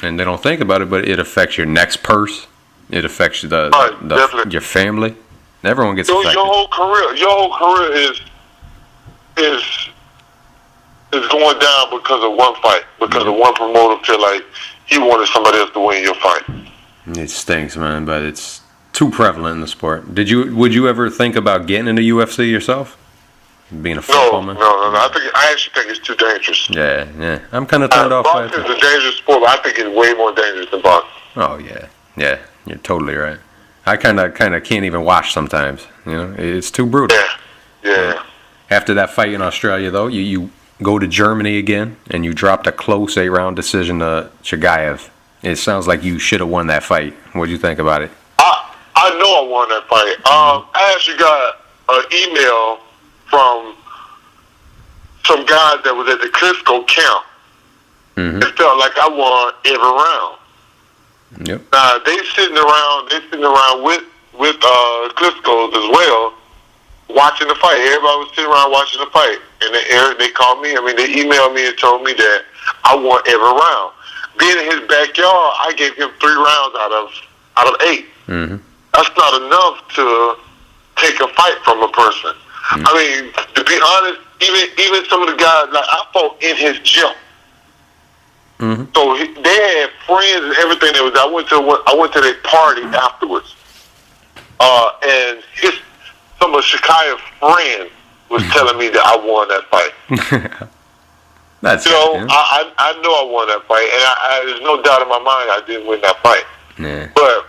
And they don't think about it, but it affects your next purse. It affects your family. Everyone gets affected. Your whole career is going down because of one fight. Because of one promoter feel like he wanted somebody else to win your fight. It stinks, man, but it's too prevalent in the sport. Would you ever think about getting into UFC yourself? Being a football man? No. I actually think it's too dangerous. Yeah. I'm kind of turned off by it. Boxing is a dangerous sport, but I think it's way more dangerous than boxing. Oh yeah. You're totally right. I kind of can't even watch sometimes. It's too brutal. Yeah. After that fight in Australia, though, you go to Germany again, and you dropped a close 8-round decision to Chagayev. It sounds like you should have won that fight. What do you think about it? I know I won that fight. I actually got an email from some guys that was at the Klitschko camp. It felt like I won every round. Yep. Now they sitting around with Klitschko as well, watching the fight. Everybody was sitting around watching the fight, and they called me. They emailed me and told me that I won every round. Being in his backyard, I gave him 3 rounds out of 8. That's not enough to take a fight from a person. To be honest, even some of the guys, like I fought in his gym. So they had friends and everything. I went to their party afterwards, and some of Shakaya's friends was telling me that I won that fight. That's I know I won that fight, and there's no doubt in my mind I didn't win that fight. Yeah. But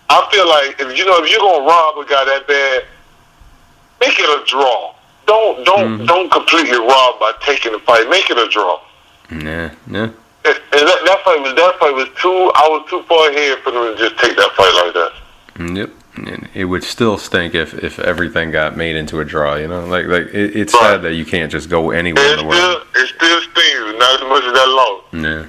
I feel like if you're gonna rob a guy that bad, make it a draw. Don't completely rob by taking the fight. Make it a draw. Yeah. And let that fight was too. I was too far ahead for them to just take that fight like that. Yep. And it would still stink if everything got made into a draw, you know? Like it's sad that you can't just go anywhere in the world. It still stings, not as much as that loss. Yeah.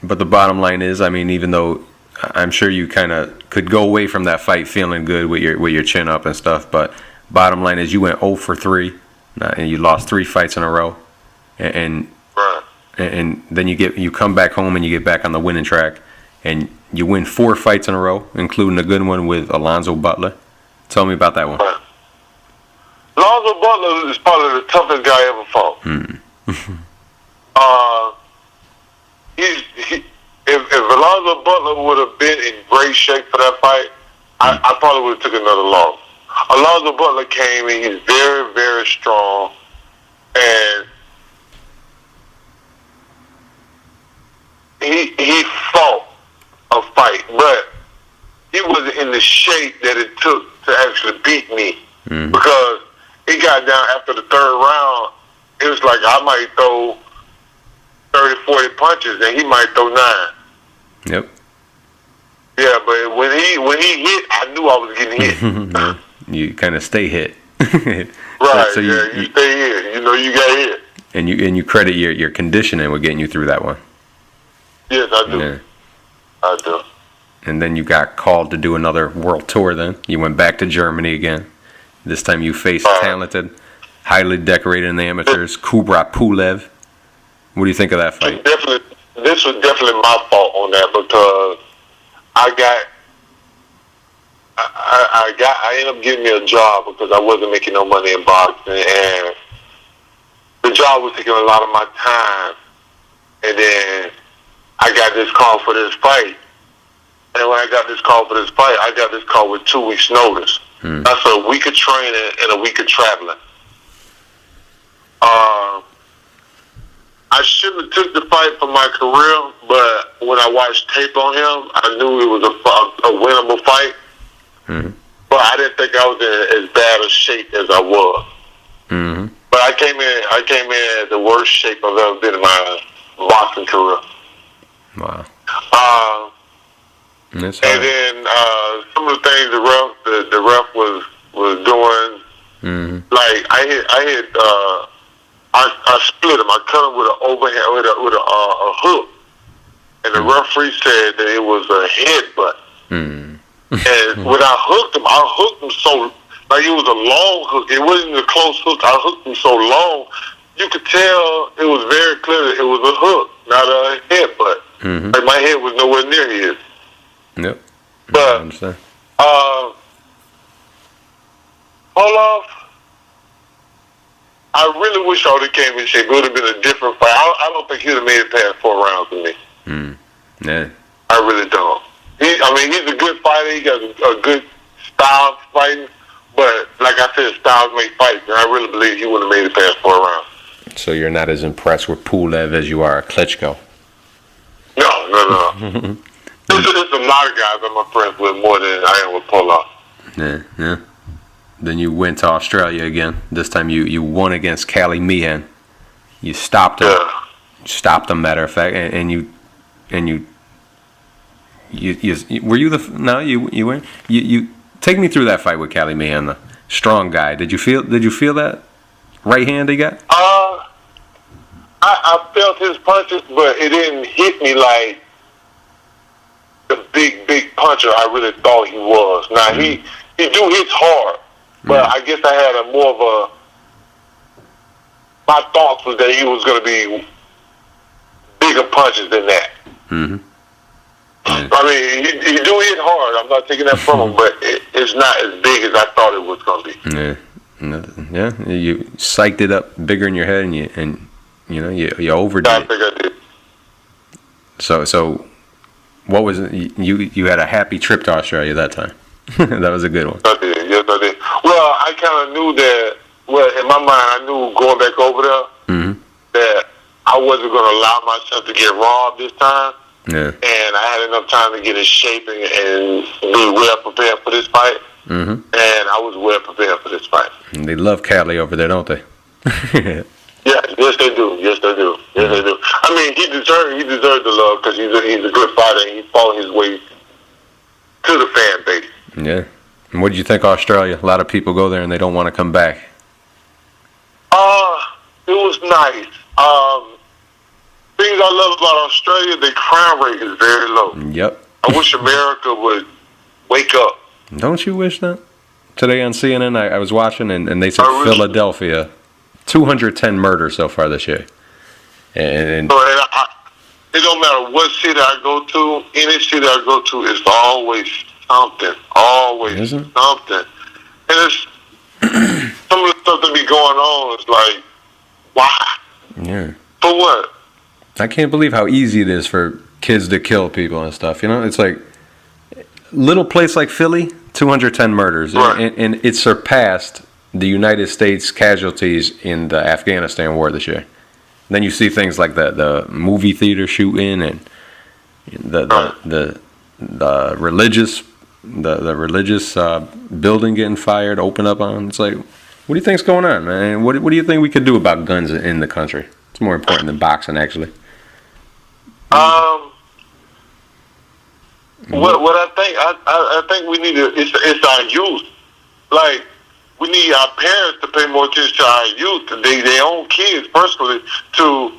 But the bottom line is, I mean, even though I'm sure you kind of could go away from that fight feeling good with your chin up and stuff, but bottom line is you went 0 for 3, and you lost 3 fights in a row. And then you come back home and you get back on the winning track, and you win 4 fights in a row, including a good one with Alonzo Butler. Tell me about that one. Right. Alonzo Butler is probably the toughest guy I ever fought. If Alonzo Butler would have been in great shape for that fight, I probably would have took another loss. Alonzo Butler came in, he's very, very strong, and he fought a fight, but he wasn't in the shape that it took to actually beat me. Because it got down after the 3rd round, it was like I might throw 30, 40 punches, and he might throw 9. Yep. Yeah, but when he hit, I knew I was getting hit. You kind of stay hit. Right. So you stay hit. You know you got hit. And you credit your conditioning with getting you through that one. Yes, I do. Yeah. I do. And then you got called to do another world tour. Then you went back to Germany again. This time you faced talented, highly decorated in the amateurs, Kubrat Pulev. What do you think of that fight? This was definitely my fault on that because I ended up getting me a job because I wasn't making no money in boxing, and the job was taking a lot of my time. And then I got this call for this fight. And when I got this call for this fight, I got this call with 2 weeks' notice. That's a week of training and a week of traveling. I shouldn't have took the fight for my career, but when I watched tape on him, I knew it was a winnable fight. But I didn't think I was in as bad a shape as I was. But I came in the worst shape I've ever been in my boxing career. Wow. And then some of the things the ref was doing, like I split him. I cut him with an overhand with a hook, and the referee said that it was a headbutt. And when I hooked him so like it was a long hook. It wasn't a close hook. I hooked him so long, you could tell it was very clear that it was a hook, not a headbutt. Like my head was nowhere near his. Yep. But I understand. Olaf, I really wish I would have came in shape. It would have been a different fight. I don't think he would have made it past 4 rounds with me. Yeah. I really don't. He's a good fighter. He got a good style of fighting. But like I said, styles make fights, and I really believe he would have made it past 4 rounds. So you're not as impressed with Pulev as you are Klitschko? No. There's a lot of guys I'm friends with more than I am with Pulev. Yeah. Then you went to Australia again. This time you won against Cali Meehan. You stopped him. Yeah. Stopped him, matter of fact, and you were you the no you went you take me through that fight with Cali Meehan, the strong guy. Did you feel that right hand he got? I felt his punches, but it didn't hit me like the big puncher I really thought he was. Now he do hit hard, but I guess I had a more of my thoughts was that he was going to be bigger punches than that. I mean, he do hit hard. I'm not taking that from him, but it's not as big as I thought it was going to be. Yeah. You psyched it up bigger in your head, and you overdid it. I think I did. So, what was it? You had a happy trip to Australia that time. That was a good one. I did. Yes, I did. Well, I kind of knew that. Well, in my mind, I knew going back over there that I wasn't going to allow myself to get robbed this time. Yeah. And I had enough time to get in shape and be well prepared for this fight. And I was well prepared for this fight. And they love Cali over there, don't they? Yeah, Yeah, yes they do. Yes they do. Yes they do. I mean, he deserved the love because he's a good fighter and he fought his way to the fan base. Yeah. And what did you think of Australia? A lot of people go there and they don't want to come back. It was nice. Things I love about Australia, the crime rate is very low. Yep. I wish America would wake up. Don't you wish that? Today on CNN, I was watching, and they said really? Philadelphia, 210 murders so far this year. And it don't matter what city I go to, any city I go to, it's always something. Always Isn't? something. And it's some of the stuff that be going on is like, why? Yeah. For what? I can't believe how easy it is for kids to kill people and stuff. You know, it's like little place like Philly, 210 murders, Right. and it surpassed the United States casualties in the Afghanistan war this year. Then you see things like the movie theater shooting and the religious building getting fired, open up on. It's like, what do you think's going on, man? What do you think we could do about guns in the country? It's more important than boxing, actually. What I think we need to, it's our youth. Like, we need our parents to pay more attention to our youth, their own kids personally, to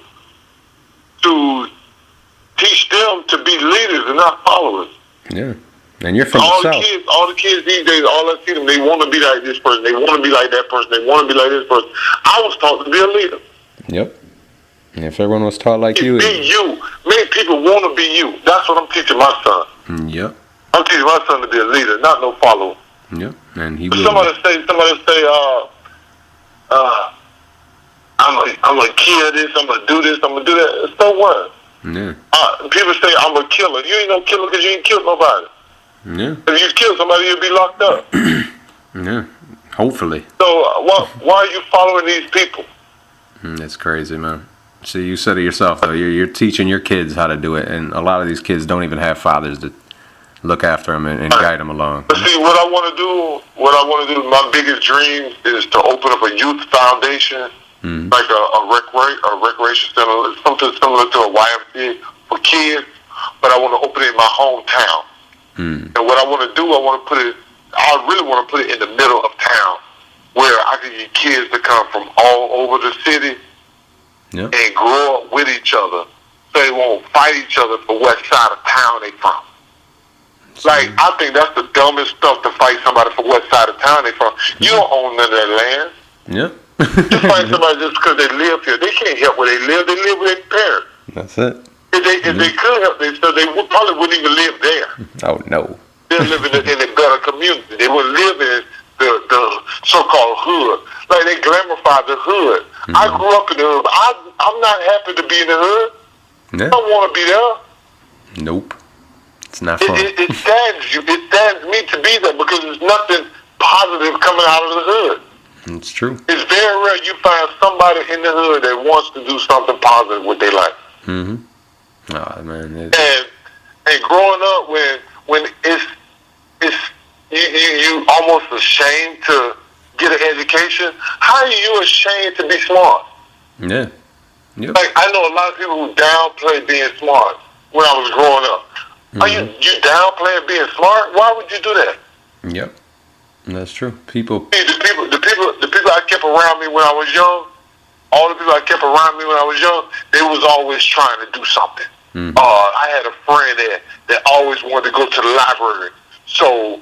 teach them to be leaders and not followers. Yeah. And you're from all the the South. all the kids these days, all I see them, they want to be like this person, they want to be like that person, they want to be like this person. I was taught to be a leader. Yep. And if everyone was taught like you. Be you. Make people want to be you. That's what I'm teaching my son. Yep. I'm teaching my son to be a leader, not no follower. Yep. And he will. Somebody say, I'm gonna kill this, I'm gonna do this, I'm gonna do that. So what? Yeah. People say I'm a killer. You ain't no killer because you ain't killed nobody. Yeah. If you kill somebody, you'll be locked up. Yeah. Hopefully. So why are you following these people? That's crazy, man. See, you said it yourself, though. You're teaching your kids how to do it, and a lot of these kids don't even have fathers to look after them and guide them along. But see, what I want to do, my biggest dream is to open up a youth foundation, like a recreation center, something similar to a YMCA for kids, but I want to open it in my hometown. And what I want to do, I really want to put it in the middle of town, where I can get kids to come from all over the city and grow up with each other, so they won't fight each other for what side of town they from. Like, I think that's the dumbest stuff, to fight somebody for what side of town they from. You don't own none of that land. Yeah. Just fight somebody just because they live here. They can't help where they live. They live with their parents. That's it. If they could help themselves, they probably wouldn't even live there. Oh, no. They'll live in a better community. They wouldn't live in the so-called hood. Like, they glamorify the hood. I grew up in the hood. I'm not happy to be in the hood. Yeah. I don't want to be there. Nope. It's not fun. It saddens you. It saddens me to be there because there's nothing positive coming out of the hood. It's true. It's very rare you find somebody in the hood that wants to do something positive with their life. Oh, man. And growing up when it's you almost ashamed to get an education. How are you ashamed to be smart? Yeah. Yep. Like, I know a lot of people who downplay being smart when I was growing up. Are you downplaying being smart? Why would you do that? Yep. That's true. People. The people I kept around me when I was young, all the people I kept around me when I was young, they was always trying to do something. I had a friend that always wanted to go to the library, so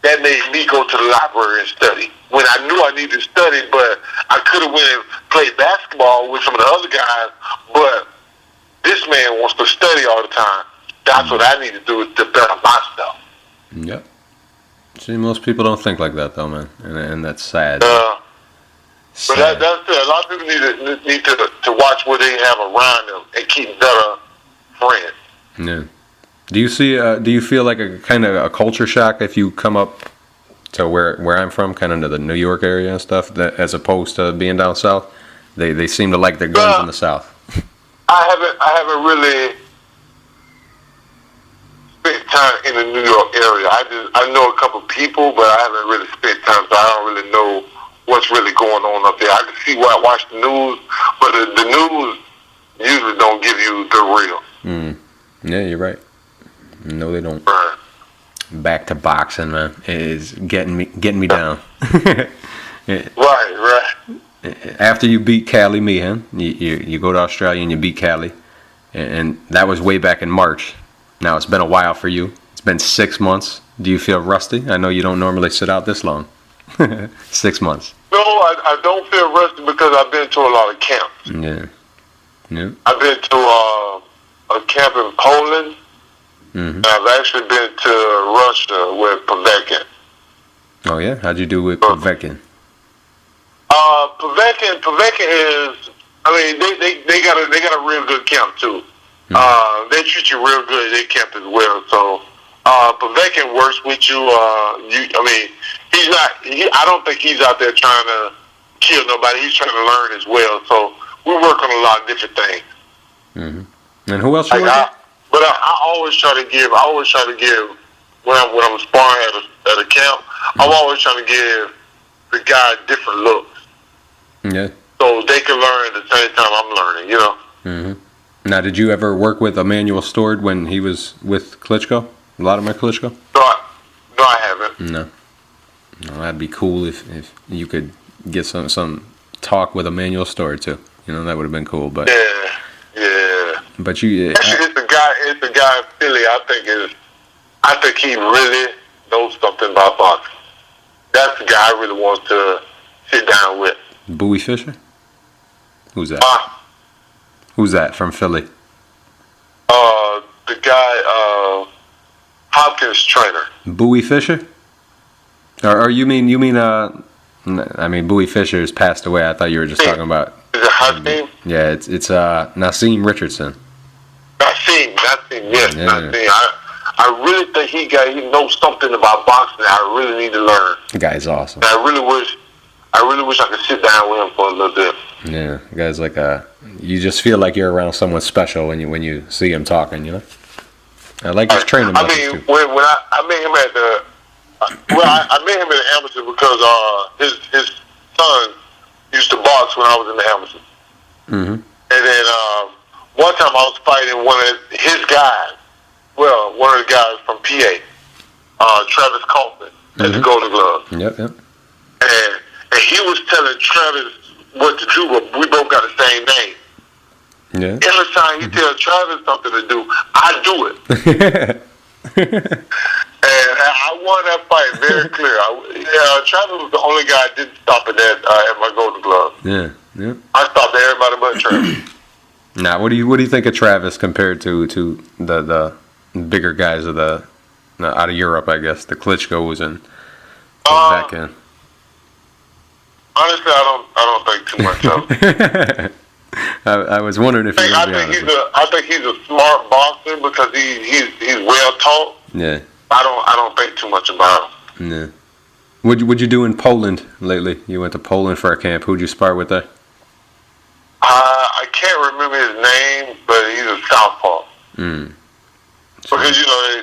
that made me go to the library and study. When I knew I needed to study, but I could have went and played basketball with some of the other guys, but this man wants to study all the time. That's what I need to do, is to better myself. Yep. See, most people don't think like that, though, man, and that's sad. But that's it. A lot of people need to watch what they have around them and keep better friends. Yeah. Do you feel like a kind of a culture shock if you come up to where I'm from, kind of to the New York area and stuff, as opposed to being down south? They seem to like their guns in the south. I haven't really spent time in the New York area. I know a couple people, but I haven't really spent time, so I don't really know what's really going on up there. I can see why I watch the news, but the news usually don't give you the real. Yeah, you're right. No, they don't. Right. Back to boxing, man. It is getting me down. Right. After you beat Cali Meehan, you go to Australia and you beat Cali, and that was way back in March. Now it's been a while for you. It's been 6 months. Do you feel rusty? I know you don't normally sit out this long. 6 months. No, I don't feel rusty because I've been to a lot of camps. Yeah. I've been to a camp in Poland. And I've actually been to Russia with Povetkin. Oh yeah, how'd you do with Povetkin? Povetkin is, I mean, they got a real good camp too. They treat you real good at their camp as well. So Povetkin works with you. I mean, I don't think he's out there trying to kill nobody. He's trying to learn as well. So we work on a lot of different things. And who else you work with? But I always try to give when I'm sparring at a camp. I'm always trying to give the guy different looks. Yeah. So they can learn at the same time I'm learning, you know. Now, did you ever work with Emmanuel Stord when he was with Klitschko? Vladimir Klitschko? No, I haven't. No, that'd be cool if you could get some talk with Emmanuel Stord too. You know, that would have been cool. But yeah. But you actually, it's the guy in Philly. I think he really knows something about boxing. That's the guy I really want to sit down with. Bowie Fischer? Who's that? Who's that from Philly? The guy, Hopkins trainer. Bowie Fischer? Or you mean I mean Bowie Fischer has passed away. I thought you were just talking about. Is it Hakeem? Yeah, it's Naseem Richardson. Naseem, yes, yeah. Naseem. I really think he knows something about boxing that I really need to learn. The guy's awesome. I really wish I could sit down with him for a little bit. Yeah, the guy's like you just feel like you're around someone special when you see him talking, you know. I like his training methods too. When I met him at the I met him in the amateur because his son used to box when I was in the amateur. And then one time I was fighting one of his guys. Well, one of the guys from PA, Travis Kaufman, at the Golden Glove. Yep. And he was telling Travis what to do, but we both got the same name. Yeah. Every time he tells Travis something to do, I do it. And I won that fight very clear. Travis was the only guy I didn't stop at my Golden Glove. Yeah. I stopped everybody but Travis. Now, what do you think of Travis compared to the bigger guys of out of Europe? I guess the Klitschko's and back in. Honestly, I don't think too much of him. I was wondering if you I think he's a smart boxer because he's well taught. Yeah. I don't think too much about him. Yeah. What'd you do in Poland lately? You went to Poland for a camp. Who'd you spar with there? I can't remember his name, but he's a southpaw. Because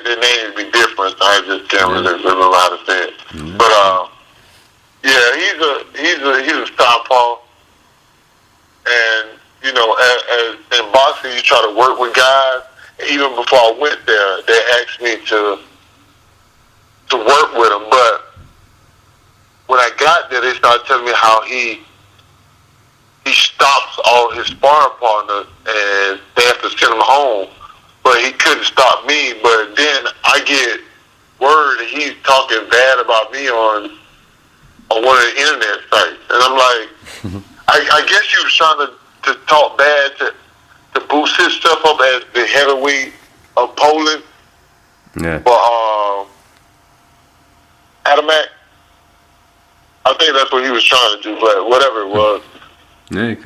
their names be different, so I just can't really remember how to say it. But he's a southpaw, and as in boxing, you try to work with guys. Even before I went there, they asked me to work with him. But when I got there, they started telling me how he stops all his sparring partners, and they have to send him home. But he couldn't stop me. But then I get word that he's talking bad about me on one of the internet sites, and I'm like, I guess he was trying to talk bad to boost his stuff up as the heavyweight of Poland. Yeah. But Adamek, I think that's what he was trying to do. But whatever it was, I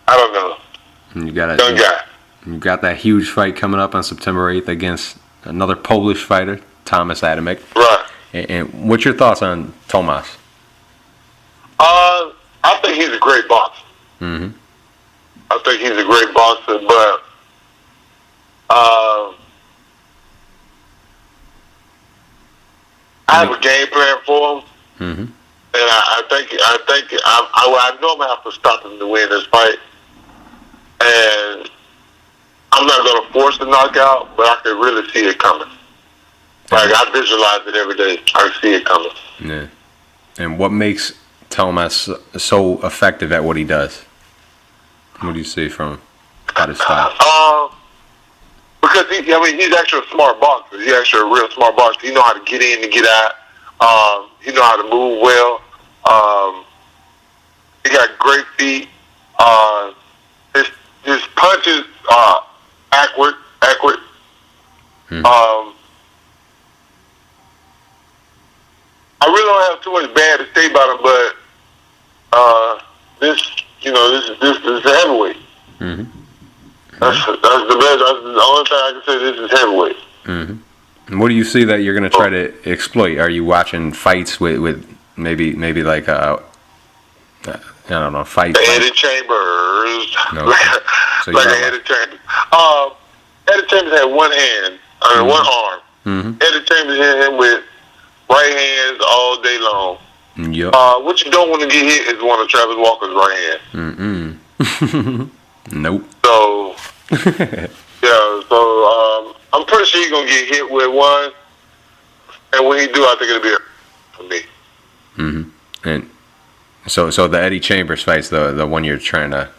don't know. You got that huge fight coming up on September 8th against another Polish fighter, Tomasz Adamek. Right. And what's your thoughts on Tomasz? I think he's a great boxer. I think he's a great boxer, but I have a game plan for him, and I know I'm gonna have to stop him to win this fight, and I'm not gonna force the knockout, but I can really see it coming. Like I visualize it every day. I see it coming. Yeah. And what makes Tomasz so effective at what he does? What do you see from his style? Because he's actually a smart boxer. He's actually a real smart boxer. He know how to get in and get out. He know how to move well. He got great feet. His punches are accurate. I really don't have too much bad to say about him, but this is a heavyweight. That's the best. That's the only thing I can say. This is heavyweight. And what do you see that you're going to try to exploit? Are you watching fights with maybe like I don't know, fight? Eddie Chambers. No. So like Eddie Chambers. Eddie Chambers had one hand, one arm. Eddie Chambers hit him with right hands all day long. Yep. What you don't want to get hit is one of Travis Walker's right hands. Nope. So, I'm pretty sure he's going to get hit with one. And when he do, I think it'll be for me. And so the Eddie Chambers fight's the one you're trying to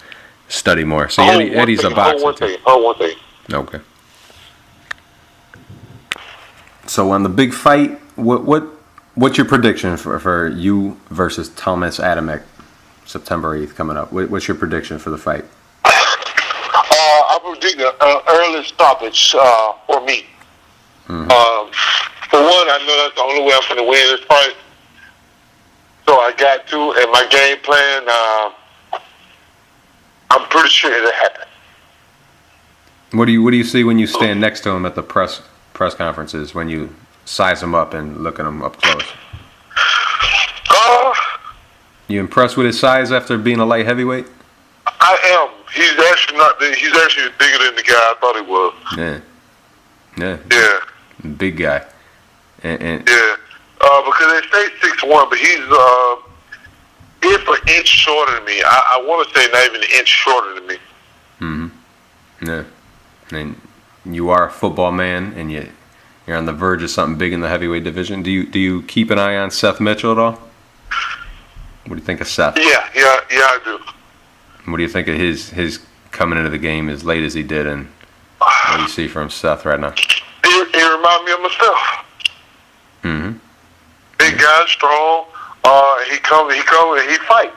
study more. So Eddie's a boxer. One thing. Okay. So on the big fight, what's your prediction for you versus Tomasz Adamek, September 8th coming up? What's your prediction for the fight? I predict an early stoppage for me. For one, I know that's the only way I'm going to win this fight. So I got to, and my game plan, I'm pretty sure it'll happen. What do you see when you stand next to him at the press conferences, when you size him up and look at him up close? You impressed with his size after being a light heavyweight? I am. He's actually not. He's actually bigger than the guy I thought he was. Yeah. Big guy. And because they say 6'1", but he's an inch shorter than me. I want to say not even an inch shorter than me. Yeah. And you are a football man, and you're on the verge of something big in the heavyweight division. Do you keep an eye on Seth Mitchell at all? What do you think of Seth? Yeah, I do. What do you think of his coming into the game as late as he did, and what do you see from Seth right now? He reminds me of myself. Big guy, strong. He come and he fight.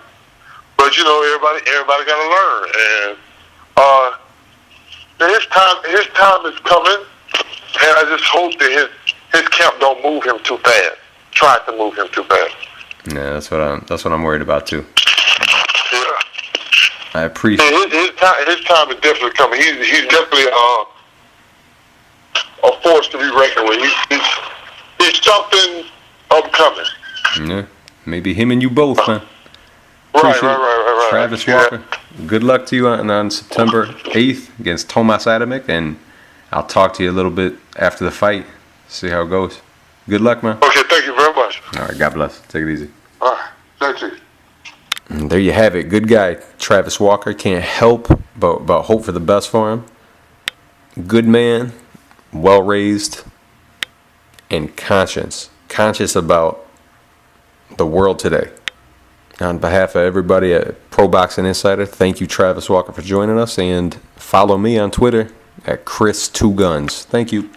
But everybody got to learn, and his time is coming, and I just hope that his camp don't move him too fast. Try to move him too fast. Yeah, that's what I'm worried about too. Yeah. I appreciate his time is definitely coming. He's definitely a force to be reckoned with. He's something upcoming. Yeah, maybe him and you both, man. Right. Travis Walker. Good luck to you on September 8th against Tomasz Adamek, and I'll talk to you a little bit after the fight. See how it goes. Good luck, man. Okay, thank you very much. All right, God bless. Take it easy. All right, thank you. And there you have it. Good guy, Travis Walker. Can't help but hope for the best for him. Good man, well-raised, and conscious about the world today. On behalf of everybody at Pro Boxing Insider, thank you, Travis Walker, for joining us, and follow me on Twitter at Chris2Guns. Thank you.